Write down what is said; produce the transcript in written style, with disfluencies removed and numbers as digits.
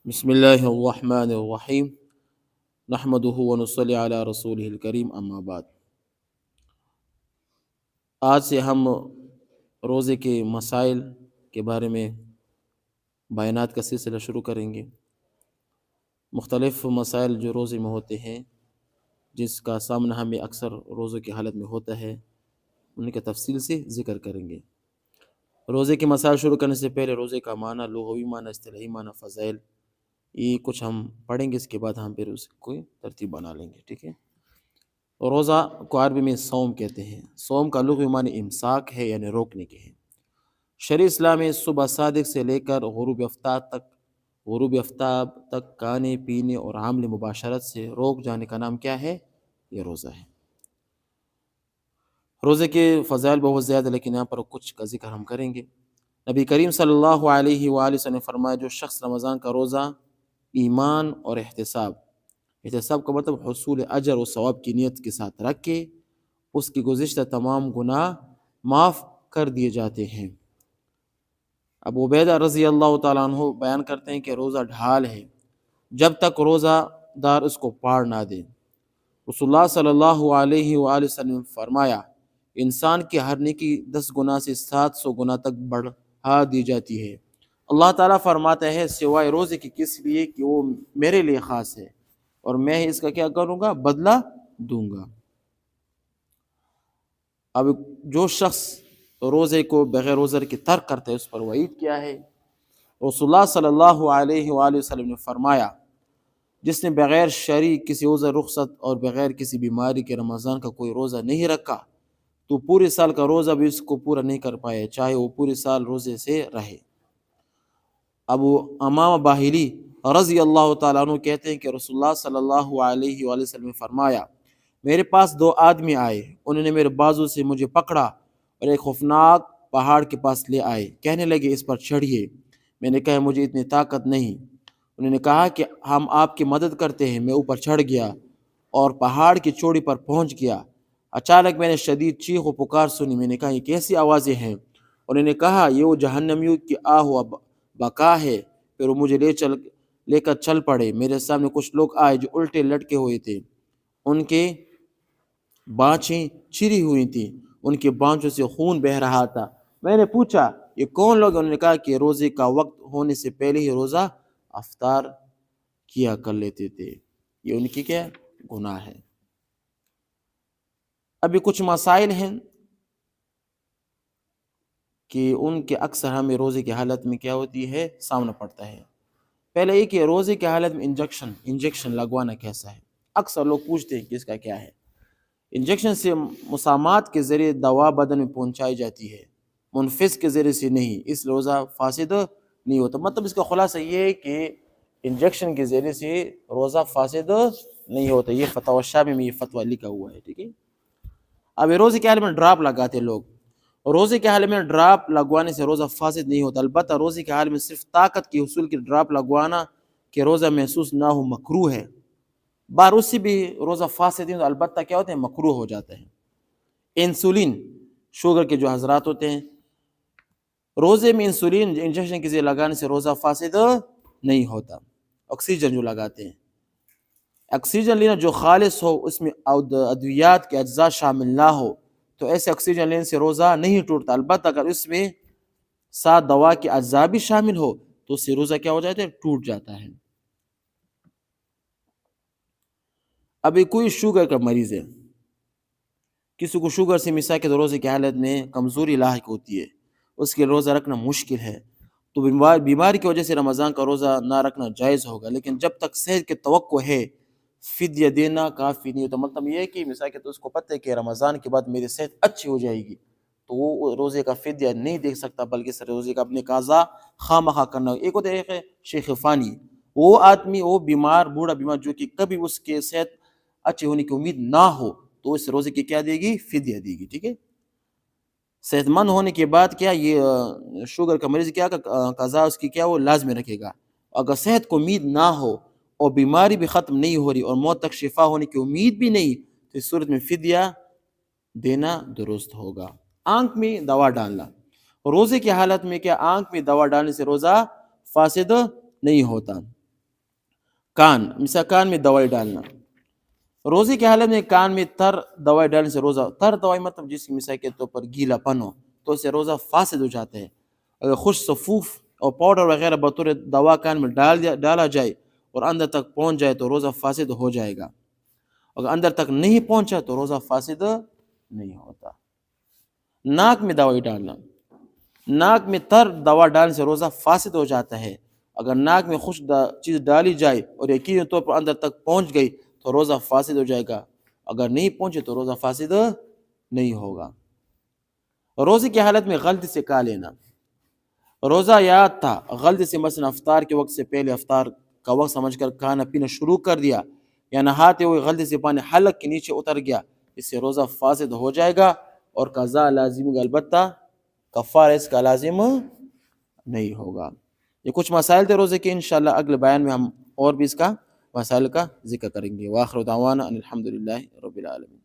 بسم اللہ الرحمن الرحیم نحمدہ ونصلی علی رسولہ الکریم اما بعد۔ آج سے ہم روزے کے مسائل کے بارے میں بیانات کا سلسلہ شروع کریں گے۔ مختلف مسائل جو روزے میں ہوتے ہیں، جس کا سامنا ہمیں اکثر روزے کی حالت میں ہوتا ہے، ان کا تفصیل سے ذکر کریں گے۔ روزے کے مسائل شروع کرنے سے پہلے روزے کا معنی، لغوی معنی، اصطلاحی معنی، فضائل، یہ کچھ ہم پڑھیں گے، اس کے بعد ہم پھر اس کو ترتیب بنا لیں گے، ٹھیک ہے۔ روزہ کو عربی میں صوم کہتے ہیں۔ صوم کا لغوی معنی امساک ہے، یعنی روکنے کے ہیں۔ شرع اسلام میں صبح صادق سے لے کر غروب آفتاب تک کھانے پینے اور حمل مباشرت سے روک جانے کا نام کیا ہے؟ یہ روزہ ہے۔ روزے کے فضائل بہت زیادہ، لیکن یہاں پر کچھ کا ذکر ہم کریں گے۔ نبی کریم صلی اللہ علیہ وآلہ وسلم نے فرمایا، جو شخص رمضان کا روزہ ایمان اور احتساب کا مطلب حصول اجر و ثواب کی نیت کے ساتھ رکھے، اس کی گزشتہ تمام گناہ معاف کر دیے جاتے ہیں۔ ابو عبیدہ رضی اللہ تعالیٰ عنہ بیان کرتے ہیں کہ روزہ ڈھال ہے، جب تک روزہ دار اس کو پاڑ نہ دے۔ رسول اللہ صلی اللہ علیہ وآلہ وسلم نے فرمایا، انسان کی ہر نیکی 10 گنا سے 700 گنا تک بڑھا دی جاتی ہے۔ اللہ تعالیٰ فرماتا ہے، سوائے روزے کی کس لیے کہ وہ میرے لیے خاص ہے، اور میں اس کا کیا کروں گا؟ بدلہ دوں گا۔ اب جو شخص روزے کو بغیر عذر کے ترک کرتا ہے، اس پر وعید کیا ہے؟ رسول اللہ صلی اللہ علیہ وآلہ وسلم نے فرمایا، جس نے بغیر شرعی کسی عذر رخصت اور بغیر کسی بیماری کے رمضان کا کوئی روزہ نہیں رکھا، تو پورے سال کا روزہ بھی اس کو پورا نہیں کر پائے، چاہے وہ پورے سال روزے سے رہے۔ ابو امامہ باہلی رضی اللہ تعالیٰ عنہ کہتے ہیں کہ رسول اللہ صلی اللہ علیہ وآلہ وسلم نے فرمایا، میرے پاس 2 آدمی آئے، انہوں نے میرے بازو سے مجھے پکڑا اور ایک خوفناک پہاڑ کے پاس لے آئے، کہنے لگے، اس پر چڑھیے۔ میں نے کہا، مجھے اتنی طاقت نہیں۔ انہوں نے کہا کہ ہم آپ کی مدد کرتے ہیں۔ میں اوپر چڑھ گیا اور پہاڑ کی چوٹی پر پہنچ گیا۔ اچانک میں نے شدید چیخ و پکار سنی۔ میں نے کہا، یہ کیسی آوازیں ہیں؟ انہوں نے کہا، یہ وہ جہنمیوں کی آہ و بکا ہے۔ پھر وہ مجھے لے کر چل پڑے۔ میرے سامنے کچھ لوگ آئے جو الٹے لٹکے ہوئے تھے، ان کے بانچیں چری ہوئی تھیں، ان کے بانچوں سے خون بہہ رہا تھا۔ میں نے پوچھا، یہ کون لوگ؟ انہوں نے کہا کہ روزے کا وقت ہونے سے پہلے ہی روزہ افطار کیا کر لیتے تھے، یہ ان کی کیا گناہ ہے۔ ابھی کچھ مسائل ہیں کہ ان کے اکثر ہمیں روزے کی حالت میں کیا ہوتی ہے، سامنا پڑتا ہے۔ پہلے یہ کہ روزے کی حالت میں انجیکشن لگوانا کیسا ہے؟ اکثر لوگ پوچھتے ہیں کہ اس کا کیا ہے۔ انجیکشن سے مسامات کے ذریعے دوا بدن میں پہنچائی جاتی ہے، منفذ کے ذریعے سے نہیں، اس روزہ فاسد نہیں ہوتا۔ مطلب اس کا خلاصہ یہ ہے کہ انجیکشن کے ذریعے سے روزہ فاسد نہیں ہوتا۔ یہ فتاوی شامی میں یہ فتویٰ لکھا ہوا ہے، ٹھیک ہے۔ اب روزے کے حال میں ڈراپ لگاتے لوگ، روزے کے حال میں ڈراپ لگوانے سے روزہ فاسد نہیں ہوتا، البتہ روزے کے حال میں صرف طاقت کی حصول کی ڈراپ لگوانا کہ روزہ محسوس نہ ہو مکروہ ہے۔ بار اس سے بھی روزہ فاسد نہیں ہوتا، البتہ کیا ہوتے ہیں؟ مکروہ ہو جاتا ہے۔ انسولین، شوگر کے جو حضرات ہوتے ہیں، روزے میں انسولین انجیکشن کے ذریعے لگانے سے روزہ فاسد نہیں ہوتا۔ آکسیجن جو لگاتے ہیں، آکسیجن لینا جو خالص ہو، اس میں ادویات کے اجزاء شامل نہ ہو، تو ایسے آکسیجن لینے سے روزہ نہیں ٹوٹتا۔ البتہ اگر اس میں ساتھ دوا کے اجزاء بھی شامل ہو تو اس سے روزہ کیا ہو جاتا ہے؟ ٹوٹ جاتا ہے۔ ابھی کوئی شوگر کا مریض ہے، کسی کو شوگر سے مسا کے روزے کی حالت میں کمزوری لاحق ہوتی ہے، اس کے روزہ رکھنا مشکل ہے، تو بیماری کی وجہ سے رمضان کا روزہ نہ رکھنا جائز ہوگا۔ لیکن جب تک صحت کی توقع ہے، فدیہ دینا کافی نہیں ہوتا۔ مطلب یہ ہے کہ مثال کے تو اس کو پتہ ہے کہ رمضان کے بعد میری صحت اچھی ہو جائے گی، تو وہ روزے کا فدیہ نہیں دے سکتا، بلکہ روزے کا اپنے قضا خواہ کرنا ہوگا۔ ایک ہوتا ہے شیخ فانی، وہ آدمی، وہ بیمار، بوڑھا بیمار، جو کہ کبھی اس کے صحت اچھی ہونے کی امید نہ ہو، تو اس روزے کی کیا دے گی؟ فدیہ دے گی، ٹھیک ہے۔ صحت مند ہونے کے بعد کیا یہ شوگر کا مریض کیا قضا اس کی کیا وہ لازمی رکھے گا۔ اگر صحت کو امید نہ ہو اور بیماری بھی ختم نہیں ہو رہی اور موت تک شفا ہونے کی امید بھی نہیں، تو اس صورت میں فدیہ دینا درست ہوگا۔ آنکھ میں دوا ڈالنا، روزے کی حالت میں کیا آنکھ میں دوا ڈالنے سے روزہ فاسد نہیں ہوتا۔ مثلا کان میں دوائی ڈالنا، روزے کی حالت میں کان میں تر دوائی ڈالنے سے روزہ، تر دوائی مطلب جس کی مثال کے طور پر گیلا پن ہو تو اس سے روزہ فاسد ہو جاتا ہے. اگر خشک صفوف اور پاؤڈر وغیرہ بطور دوا کان میں ڈالا جائے اور اندر تک پہنچ جائے تو روزہ فاسد ہو جائے گا. اگر اندر تک نہیں پہنچا تو روزہ فاسد نہیں ہوتا. ناک میں دوائی ڈالنا، ناک میں تر دوا ڈالنے سے روزہ فاسد ہو جاتا ہے. اگر ناک میں خشک چیز ڈالی جائے اور یقینی طور پر اندر تک پہنچ گئی تو روزہ فاسد ہو جائے گا، اگر نہیں پہنچے تو روزہ فاسد نہیں ہوگا. روزے کی حالت میں غلطی سے کھا لینا، روزہ یاد تھا غلطی سے مثلا افطار کے وقت سے پہلے افطار کا وقت سمجھ کر کھانا پینا شروع کر دیا، یا نہاتے ہوئے غلطی سے پانی حلق کے نیچے اتر گیا، اس سے روزہ فاسد ہو جائے گا اور قضا لازم ہوگا، البتہ کفارہ اس کا لازم نہیں ہوگا. یہ کچھ مسائل تھے روزے کے، انشاءاللہ اگلے بیان میں ہم اور بھی اس کا مسائل کا ذکر کریں گے. وآخر دعوانا ان الحمدللہ رب العالمین.